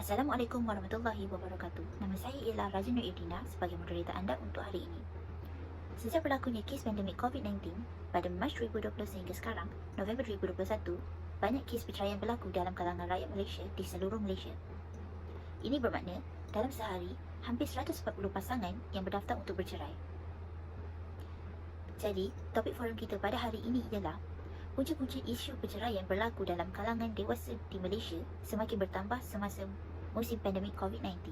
Assalamualaikum warahmatullahi wabarakatuh. Nama saya ialah Raja Nur Irdina sebagai moderator anda untuk hari ini. Sejak berlakunya kes pandemik COVID-19 pada Mac 2020 sehingga sekarang, November 2021, banyak kes perceraian berlaku dalam kalangan rakyat Malaysia di seluruh Malaysia. Ini bermakna, dalam sehari, hampir 140 pasangan yang berdaftar untuk bercerai. Jadi, topik forum kita pada hari ini ialah punca-punca isu perceraian berlaku dalam kalangan dewasa di Malaysia semakin bertambah semasa musim pandemik COVID-19.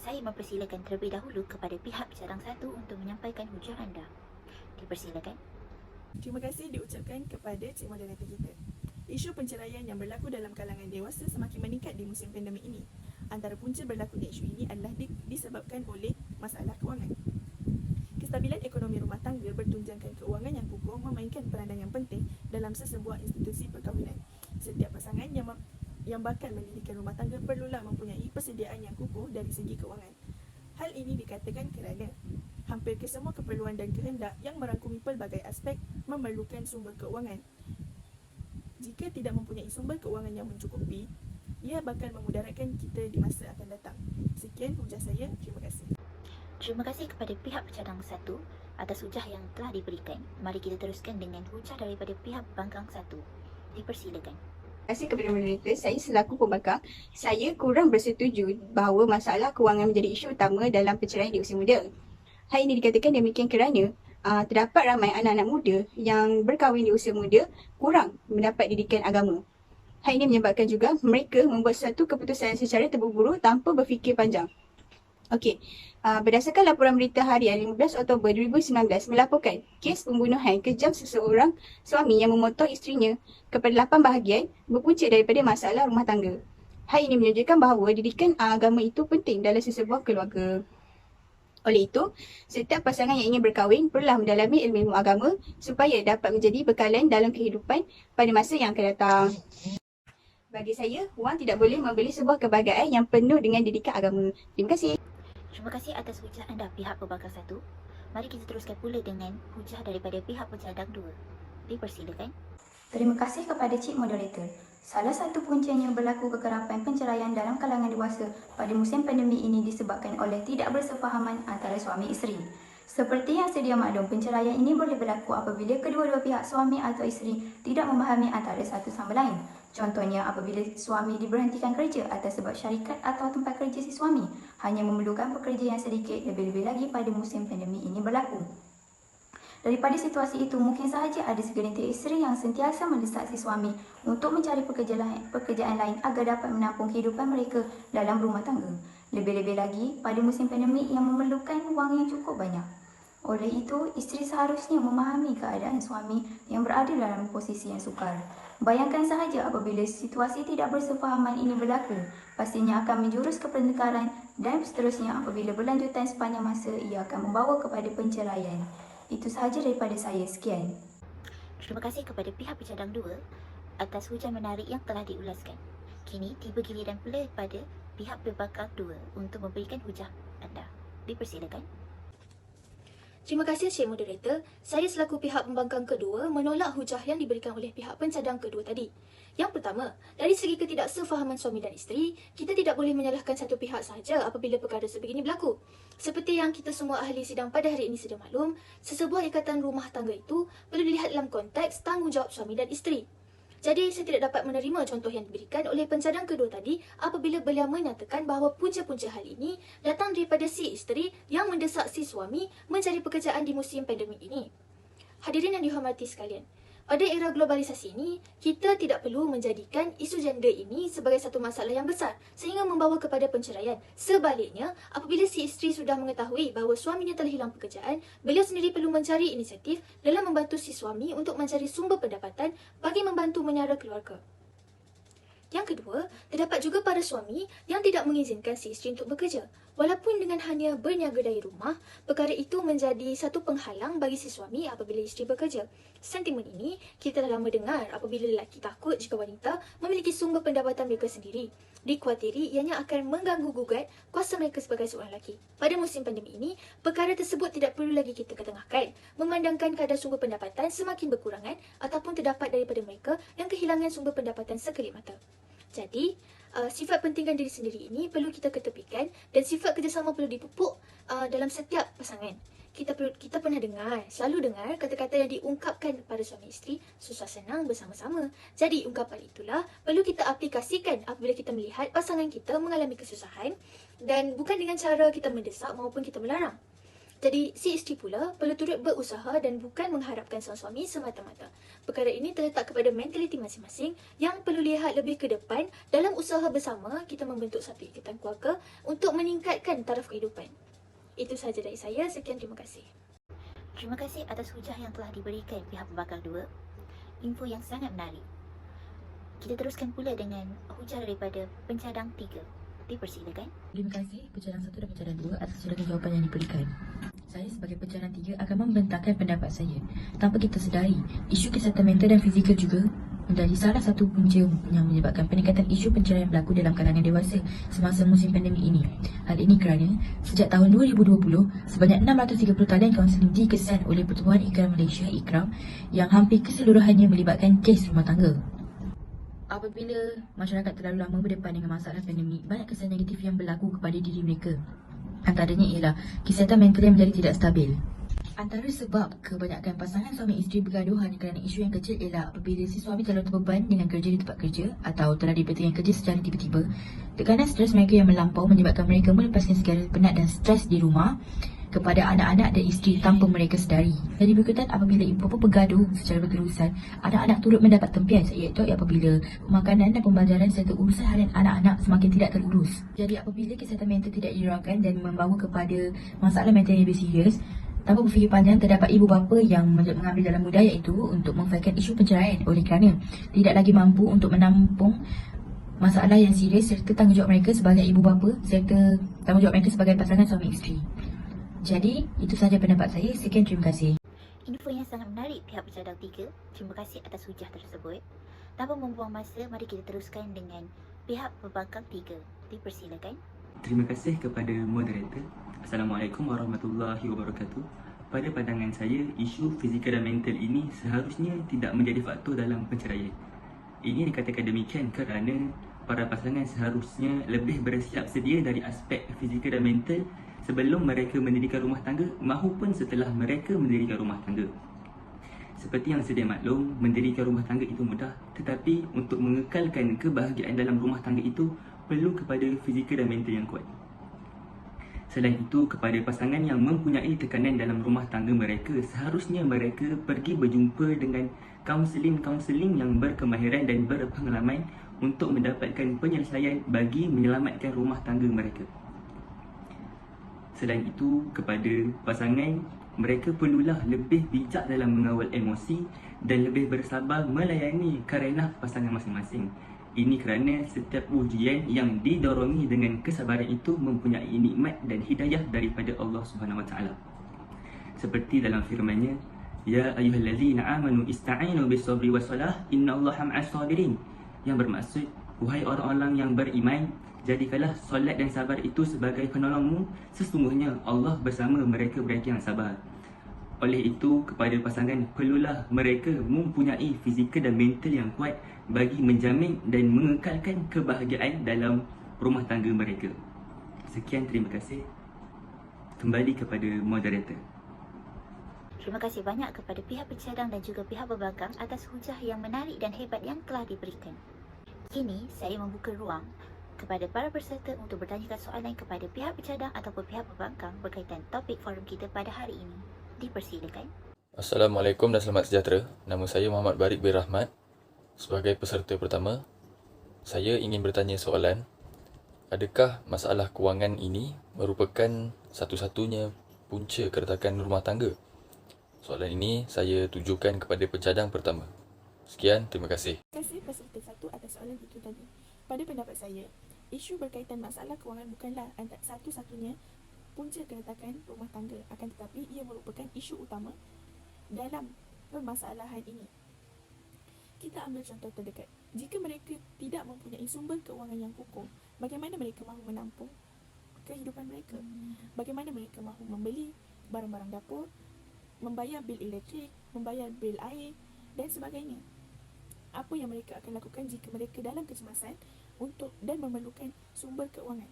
Saya mempersilakan terlebih dahulu kepada pihak cadang 1 untuk menyampaikan hujah anda. Dipersilakan. Terima kasih diucapkan kepada Cik Moderator kita. Isu perceraian yang berlaku dalam kalangan dewasa semakin meningkat di musim pandemik ini. Antara punca berlakunya isu ini adalah disebabkan oleh masalah kewangan. Kestabilan ekonomi rumah tangga bertunjangkan keuangan yang kukuh memainkan peranan yang penting dalam sesebuah institusi perkahwinan. Setiap pasangan yang bakal mendirikan rumah tangga perlulah mempunyai persediaan yang kukuh dari segi keuangan. Hal ini dikatakan kerana hampir kesemua keperluan dan kehendak yang merangkumi pelbagai aspek memerlukan sumber keuangan. Jika tidak mempunyai sumber keuangan yang mencukupi, ia bakal memudaratkan kita di masa akan datang. Sekian hujah saya. Terima kasih. Terima kasih kepada pihak cadang 1 atas hujah yang telah diberikan. Mari kita teruskan dengan hujah daripada pihak pembangkang 1. Dipersilakan. Terima kasih kepada moderator. Saya selaku pembangkang, saya kurang bersetuju bahawa masalah kewangan menjadi isu utama dalam perceraian di usia muda. Hal ini dikatakan demikian kerana terdapat ramai anak-anak muda yang berkahwin di usia muda kurang mendapat didikan agama. Hal ini menyebabkan juga mereka membuat suatu keputusan secara terburu-buru tanpa berfikir panjang. Okey, berdasarkan laporan berita harian 15 Oktober 2019 melaporkan kes pembunuhan kejam seseorang suami yang memotong isterinya kepada 8 bahagian berpunca daripada masalah rumah tangga. Hal ini menunjukkan bahawa didikan agama itu penting dalam sesebuah keluarga. Oleh itu, setiap pasangan yang ingin berkahwin perlulah mendalami ilmu agama supaya dapat menjadi bekalan dalam kehidupan pada masa yang akan datang. Bagi saya, wang tidak boleh membeli sebuah kebahagiaan yang penuh dengan didikan agama. Terima kasih. Terima kasih atas hujah anda pihak pembangkang 1. Mari kita teruskan pula dengan hujah daripada pihak pencadang 2. Dipersilakan. Terima kasih kepada Cik Moderator. Salah satu puncanya berlaku kekerapan perceraian dalam kalangan dewasa pada musim pandemik ini disebabkan oleh tidak bersefahaman antara suami isteri. Seperti yang sedia maklum, perceraian ini boleh berlaku apabila kedua-dua pihak suami atau isteri tidak memahami antara satu sama lain. Contohnya apabila suami diberhentikan kerja atas sebab syarikat atau tempat kerja si suami hanya memerlukan pekerja yang sedikit, lebih-lebih lagi pada musim pandemik ini berlaku. Daripada situasi itu, mungkin sahaja ada segelintir isteri yang sentiasa mendesak si suami untuk mencari pekerjaan lain agar dapat menampung kehidupan mereka dalam rumah tangga. Lebih-lebih lagi pada musim pandemik yang memerlukan wang yang cukup banyak. Oleh itu, isteri seharusnya memahami keadaan suami yang berada dalam posisi yang sukar. Bayangkan sahaja apabila situasi tidak bersefahaman ini berlaku, pastinya akan menjurus ke pertengkaran dan seterusnya apabila berlanjutan sepanjang masa ia akan membawa kepada perceraian. Itu sahaja daripada saya. Sekian. Terima kasih kepada pihak pencadang 2 atas hujah menarik yang telah diulaskan. Kini tiba giliran pula pada pihak pembangkang 2 untuk memberikan hujah anda. Dipersilakan. Terima kasih Cik Moderator. Saya selaku pihak pembangkang kedua menolak hujah yang diberikan oleh pihak pencadang kedua tadi. Yang pertama, dari segi ketidaksefahaman suami dan isteri, kita tidak boleh menyalahkan satu pihak sahaja apabila perkara sebegini berlaku. Seperti yang kita semua ahli sidang pada hari ini sudah maklum, sesebuah ikatan rumah tangga itu perlu dilihat dalam konteks tanggungjawab suami dan isteri. Jadi, saya tidak dapat menerima contoh yang diberikan oleh pencadang kedua tadi apabila beliau menyatakan bahawa punca-punca hal ini datang daripada si isteri yang mendesak si suami mencari pekerjaan di musim pandemik ini. Hadirin yang dihormati sekalian, pada era globalisasi ini, kita tidak perlu menjadikan isu gender ini sebagai satu masalah yang besar sehingga membawa kepada perceraian. Sebaliknya, apabila si isteri sudah mengetahui bahawa suaminya telah hilang pekerjaan, beliau sendiri perlu mencari inisiatif dalam membantu si suami untuk mencari sumber pendapatan bagi membantu menyara keluarga. Yang kedua, terdapat juga para suami yang tidak mengizinkan si isteri untuk bekerja. Walaupun dengan hanya berniaga dari rumah, perkara itu menjadi satu penghalang bagi si suami apabila isteri bekerja. Sentimen ini kita dah lama dengar apabila lelaki takut jika wanita memiliki sumber pendapatan mereka sendiri. Dikhawatiri ianya akan mengganggu-gugat kuasa mereka sebagai seorang lelaki. Pada musim pandemik ini, perkara tersebut tidak perlu lagi kita ketengahkan, memandangkan kadar sumber pendapatan semakin berkurangan ataupun terdapat daripada mereka yang kehilangan sumber pendapatan sekelip mata. Jadi, sifat pentingkan diri sendiri ini perlu kita ketepikan dan sifat kerjasama perlu dipupuk dalam setiap pasangan. Kita pernah selalu dengar kata-kata yang diungkapkan pada suami isteri, susah senang bersama-sama. Jadi ungkapan itulah perlu kita aplikasikan apabila kita melihat pasangan kita mengalami kesusahan dan bukan dengan cara kita mendesak maupun kita melarang. Jadi si isteri pula perlu turut berusaha dan bukan mengharapkan sang suami semata-mata. Perkara ini terletak kepada mentaliti masing-masing yang perlu lihat lebih ke depan dalam usaha bersama kita membentuk satu ikatan keluarga untuk meningkatkan taraf kehidupan. Itu sahaja dari saya. Sekian, terima kasih. Terima kasih atas hujah yang telah diberikan pihak pembangkang 2. Info yang sangat menarik. Kita teruskan pula dengan hujah daripada pencadang 3. Dipersilakan. Terima kasih pencadang 1 dan pencadang 2 atas segala jawapan yang diberikan. Saya sebagai pencadang 3 akan membentangkan pendapat saya. Tanpa kita sedari, isu kesihatan mental dan fizikal juga menjadi salah satu punca yang menyebabkan peningkatan isu perceraian berlaku dalam kalangan dewasa semasa musim pandemik ini. Hal ini kerana sejak tahun 2020, sebanyak 630 talian kaunseling dikesan oleh Pertubuhan Ikram Malaysia (IKRAM) yang hampir keseluruhannya melibatkan kes rumah tangga. Apabila masyarakat terlalu lama berdepan dengan masalah pandemik, banyak kesan negatif yang berlaku kepada diri mereka. Antaranya ialah kesihatan mental yang menjadi tidak stabil. Antara sebab kebanyakan pasangan suami isteri bergaduh hanya kerana isu yang kecil ialah apabila si suami terlalu terbeban dengan kerja di tempat kerja atau telah diberi kerja secara tiba-tiba. Tekanan stres mereka yang melampau menyebabkan mereka melepaskan segala penat dan stres di rumah kepada anak-anak dan isteri tanpa mereka sedari. Jadi berikutan apabila ibu bapa bergaduh secara berterusan, anak-anak turut mendapat tempias, iaitu apabila pemakanan dan pembelajaran serta urusan harian anak-anak semakin tidak terurus. Jadi apabila kesihatan mental tidak dirangsang dan membawa kepada masalah mental yang lebih serius, tanpa berfikir panjang, terdapat ibu bapa yang mengambil dalam budaya itu untuk memfailkan isu perceraian oleh kerana tidak lagi mampu untuk menampung masalah yang serius serta tanggungjawab mereka sebagai ibu bapa serta tanggungjawab mereka sebagai pasangan suami isteri. Jadi, itu sahaja pendapat saya. Sekian, terima kasih. Info yang sangat menarik pihak pencadang 3. Terima kasih atas hujah tersebut. Tanpa membuang masa, mari kita teruskan dengan pihak pembangkang 3. Dipersilakan. Terima kasih kepada moderator. Assalamualaikum warahmatullahi wabarakatuh. Pada pandangan saya, isu fizikal dan mental ini seharusnya tidak menjadi faktor dalam perceraian. Ini dikatakan demikian kerana para pasangan seharusnya lebih bersiap sedia dari aspek fizikal dan mental sebelum mereka mendirikan rumah tangga mahupun setelah mereka mendirikan rumah tangga. Seperti yang sedia maklum, mendirikan rumah tangga itu mudah, tetapi untuk mengekalkan kebahagiaan dalam rumah tangga itu perlu kepada fizikal dan mental yang kuat. Selain itu, kepada pasangan yang mempunyai tekanan dalam rumah tangga mereka, seharusnya mereka pergi berjumpa dengan kaunseling-kaunseling yang berkemahiran dan berpengalaman untuk mendapatkan penyelesaian bagi menyelamatkan rumah tangga mereka. Selain itu, kepada pasangan, mereka perlulah lebih bijak dalam mengawal emosi dan lebih bersabar melayani karenah pasangan masing-masing. Ini kerana setiap ujian yang didorongi dengan kesabaran itu mempunyai nikmat dan hidayah daripada Allah SWT. Seperti dalam firman-Nya, Ya ayyuhallazina amanu ista'inu bis-sabri was-salah innallaha ma'as sabirin. Yang bermaksud, wahai orang-orang yang beriman, jadikanlah solat dan sabar itu sebagai penolongmu. Sesungguhnya Allah bersama mereka-mereka yang sabar. Oleh itu, kepada pasangan perlulah mereka mempunyai fizikal dan mental yang kuat bagi menjamin dan mengekalkan kebahagiaan dalam rumah tangga mereka. Sekian, terima kasih. Kembali kepada moderator. Terima kasih banyak kepada pihak pencadang dan juga pihak pembangkang atas hujah yang menarik dan hebat yang telah diberikan. Kini, saya membuka ruang kepada para peserta untuk bertanyakan soalan kepada pihak pencadang ataupun pihak pembangkang berkaitan topik forum kita pada hari ini. Dipersilakan. Assalamualaikum dan selamat sejahtera. Nama saya Muhammad Barik bin Rahmat. Sebagai peserta pertama, saya ingin bertanya soalan. Adakah masalah kewangan ini merupakan satu-satunya punca keretakan rumah tangga? Soalan ini saya tujukan kepada pencadang pertama. Sekian, terima kasih. Terima kasih peserta 1 atas soalan itu tadi. Pada pendapat saya, isu berkaitan masalah kewangan bukanlah antara satu-satunya punca keretakan rumah tangga, akan tetapi ia merupakan isu utama dalam permasalahan ini. Kita ambil contoh terdekat. Jika mereka tidak mempunyai sumber kewangan yang kukuh, bagaimana mereka mahu menampung kehidupan mereka? Bagaimana mereka mahu membeli barang-barang dapur, membayar bil elektrik, membayar bil air dan sebagainya? apa yang mereka akan lakukan jika mereka dalam kecemasan dan memerlukan sumber keuangan.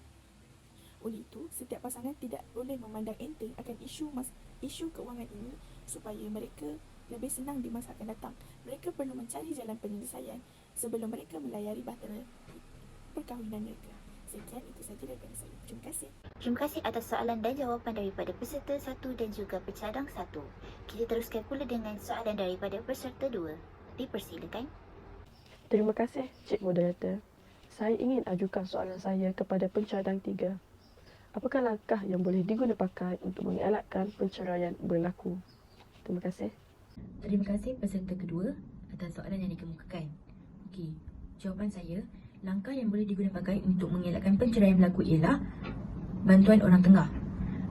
Oleh itu, setiap pasangan tidak boleh memandang enteng akan isu keuangan ini supaya mereka lebih senang di masa akan datang. Mereka perlu mencari jalan penyelesaian sebelum mereka melayari bahtera perkahwinan mereka. Sekian, itu saja daripada saya. Terima kasih. Terima kasih atas soalan dan jawapan daripada peserta 1 dan juga pencadang 1. Kita teruskan pula dengan soalan daripada peserta 2. Dipersilakan. Terima kasih, Cik Moderator. Saya ingin ajukan soalan saya kepada pencadang 3. Apakah langkah yang boleh digunakan pakai untuk mengelakkan perceraian berlaku? Terima kasih. Terima kasih peserta kedua atas soalan yang dikemukakan. Okey, jawapan saya, langkah yang boleh digunakan pakai untuk mengelakkan perceraian berlaku ialah bantuan orang tengah.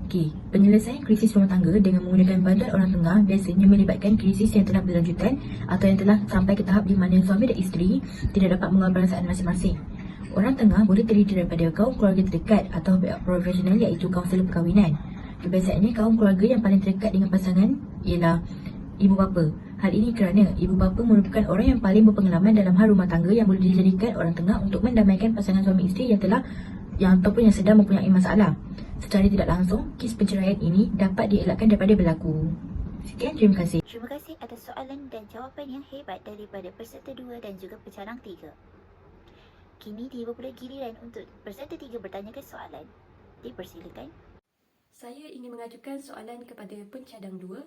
Okey, penyelesaian krisis rumah tangga dengan menggunakan bantuan orang tengah biasanya melibatkan krisis yang telah berlanjutan atau yang telah sampai ke tahap di mana suami dan isteri tidak dapat mengawal perasaan masing-masing. Orang tengah boleh terdiri daripada kaum keluarga terdekat atau pihak profesional iaitu kaunselor perkahwinan. Kebiasaannya kaum keluarga yang paling terdekat dengan pasangan ialah ibu bapa. Hal ini kerana ibu bapa merupakan orang yang paling berpengalaman dalam hal rumah tangga yang boleh dijadikan orang tengah untuk mendamaikan pasangan suami isteri ataupun yang sedang mempunyai masalah. Secara tidak langsung, kes perceraian ini dapat dielakkan daripada berlaku. Sekian, terima kasih. Terima kasih atas soalan dan jawapan yang hebat daripada peserta 2 dan juga pencadang 3. Kini tiba pula giliran untuk peserta 3 bertanyakan soalan. Dipersilakan. Saya ingin mengajukan soalan kepada pencadang 2.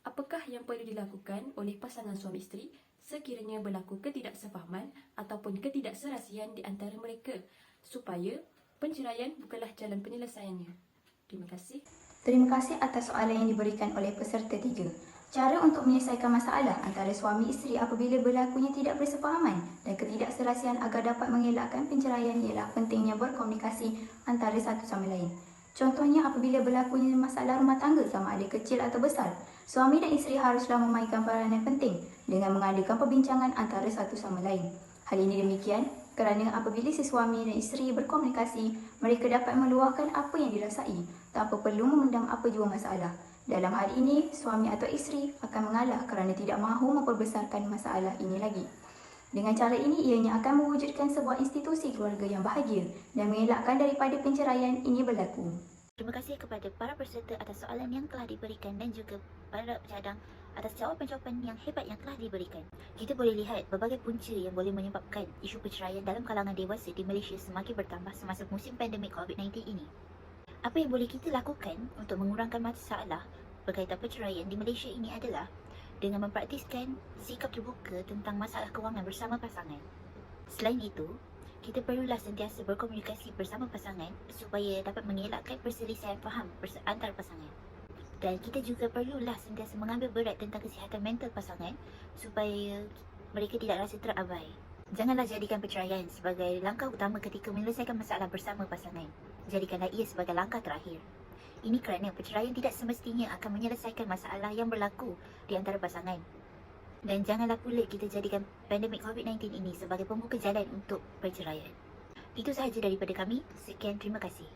Apakah yang perlu dilakukan oleh pasangan suami isteri sekiranya berlaku ketidaksefahaman ataupun ketidakserasian di antara mereka supaya perceraian bukanlah jalan penyelesaiannya? Terima kasih. Terima kasih atas soalan yang diberikan oleh peserta 3. Cara untuk menyelesaikan masalah antara suami isteri apabila berlakunya tidak bersefahaman dan ketidakserasian agar dapat mengelakkan perceraian ialah pentingnya berkomunikasi antara satu sama lain. Contohnya apabila berlakunya masalah rumah tangga sama ada kecil atau besar, suami dan isteri haruslah memainkan peranan penting dengan mengadakan perbincangan antara satu sama lain. Hal ini demikian kerana apabila si suami dan isteri berkomunikasi, mereka dapat meluahkan apa yang dirasai tanpa perlu memendam apa jua masalah. Dalam hal ini, suami atau isteri akan mengalah kerana tidak mahu memperbesarkan masalah ini lagi. Dengan cara ini, ianya akan mewujudkan sebuah institusi keluarga yang bahagia dan mengelakkan daripada perceraian ini berlaku. Terima kasih kepada para peserta atas soalan yang telah diberikan dan juga para pencadang atas jawapan-jawapan yang hebat yang telah diberikan. Kita boleh lihat berbagai punca yang boleh menyebabkan isu perceraian dalam kalangan dewasa di Malaysia semakin bertambah semasa musim pandemik COVID-19 ini. Apa yang boleh kita lakukan untuk mengurangkan masalah berkaitan perceraian di Malaysia ini adalah dengan mempraktiskan sikap terbuka tentang masalah kewangan bersama pasangan. Selain itu, kita perlulah sentiasa berkomunikasi bersama pasangan supaya dapat mengelakkan perselisihan faham antara pasangan. Dan kita juga perlulah sentiasa mengambil berat tentang kesihatan mental pasangan supaya mereka tidak rasa terabai. Janganlah jadikan perceraian sebagai langkah utama ketika menyelesaikan masalah bersama pasangan. Jadikanlah ia sebagai langkah terakhir. Ini kerana perceraian tidak semestinya akan menyelesaikan masalah yang berlaku di antara pasangan. Dan janganlah pula kita jadikan pandemik COVID-19 ini sebagai pembuka jalan untuk perceraian. Itu sahaja daripada kami. Sekian, terima kasih.